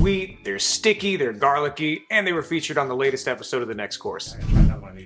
sweet, they're sticky, they're garlicky, and they were featured on the latest episode of the next course.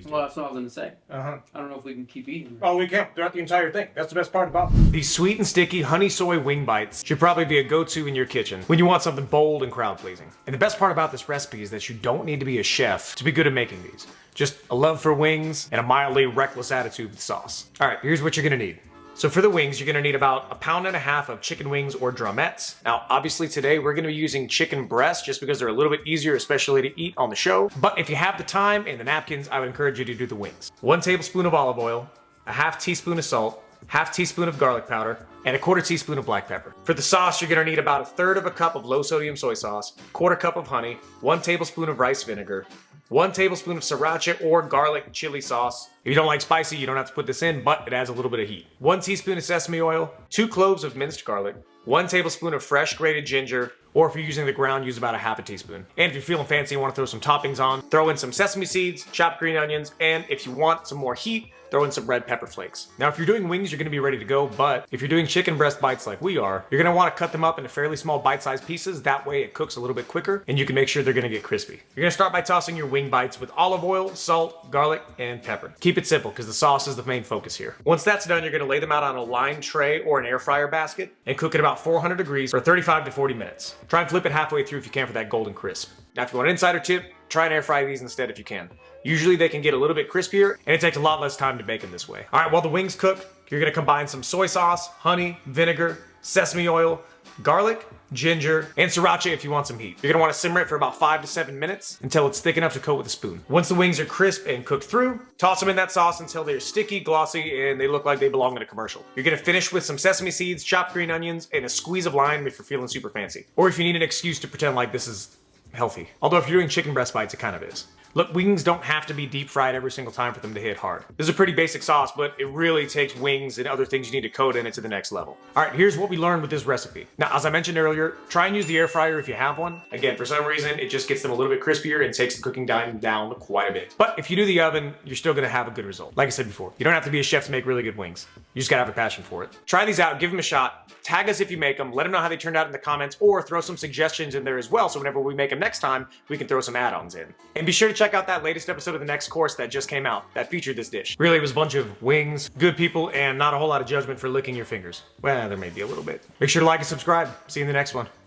Well, that's what I was gonna say. Uh-huh. I don't know if we can keep eating them. Oh, we can throughout the entire thing. That's the best part about them. These sweet and sticky honey soy wing bites should probably be a go-to in your kitchen when you want something bold and crowd-pleasing. And the best part about this recipe is that you don't need to be a chef to be good at making these. Just a love for wings and a mildly reckless attitude with sauce. All right, here's what you're gonna need. So for the wings, you're gonna need about 1.5 pounds of chicken wings or drumettes. Now, obviously today we're gonna be using chicken breast just because they're a little bit easier, especially to eat on the show. But if you have the time and the napkins, I would encourage you to do the wings. 1 tablespoon of olive oil, a 1/2 teaspoon of salt, 1/2 teaspoon of garlic powder, and a 1/4 teaspoon of black pepper. For the sauce, you're gonna need about 1/3 cup of low sodium soy sauce, 1/4 cup of honey, 1 tablespoon of rice vinegar, 1 tablespoon of sriracha or garlic chili sauce. If you don't like spicy, you don't have to put this in, but it adds a little bit of heat. 1 teaspoon of sesame oil, 2 cloves of minced garlic, 1 tablespoon of fresh grated ginger, or if you're using the ground, use about 1/2 teaspoon. And if you're feeling fancy and want to throw some toppings on, throw in some sesame seeds, chopped green onions, and if you want some more heat, throw in some red pepper flakes. Now, if you're doing wings, you're gonna be ready to go, but if you're doing chicken breast bites like we are, you're gonna wanna cut them up into fairly small bite-sized pieces. That way it cooks a little bit quicker, and you can make sure they're gonna get crispy. You're gonna start by tossing your wing bites with olive oil, salt, garlic, and pepper. Keep it simple, because the sauce is the main focus here. Once that's done, you're gonna lay them out on a lined tray or an air fryer basket, and cook at about 400 degrees for 35 to 40 minutes. Try and flip it halfway through if you can for that golden crisp. Now, if you want an insider tip, try and air fry these instead if you can. Usually they can get a little bit crispier, and it takes a lot less time to bake them this way. All right, while the wings cook, you're gonna combine some soy sauce, honey, vinegar, sesame oil, garlic, ginger, and sriracha if you want some heat. You're gonna wanna simmer it for about 5 to 7 minutes until it's thick enough to coat with a spoon. Once the wings are crisp and cooked through, toss them in that sauce until they're sticky, glossy, and they look like they belong in a commercial. You're gonna finish with some sesame seeds, chopped green onions, and a squeeze of lime if you're feeling super fancy. Or if you need an excuse to pretend like this is healthy. Although if you're doing chicken breast bites, it kind of is. Look, wings don't have to be deep fried every single time for them to hit hard. This is a pretty basic sauce, but it really takes wings and other things you need to coat in it to the next level. All right, here's what we learned with this recipe. Now, as I mentioned earlier, try and use the air fryer if you have one. Again, for some reason, it just gets them a little bit crispier and takes the cooking time down quite a bit. But if you do the oven, you're still gonna have a good result. Like I said before, you don't have to be a chef to make really good wings. You just gotta have a passion for it. Try these out, give them a shot, tag us if you make them, let them know how they turned out in the comments, or throw some suggestions in there as well, so whenever we make them next time, we can throw some add-ons in. And be sure to check out that latest episode of the next course that just came out that featured this dish. Really, it was a bunch of wings, good people, and not a whole lot of judgment for licking your fingers. Well, there may be a little bit. Make sure to like and subscribe. See you in the next one.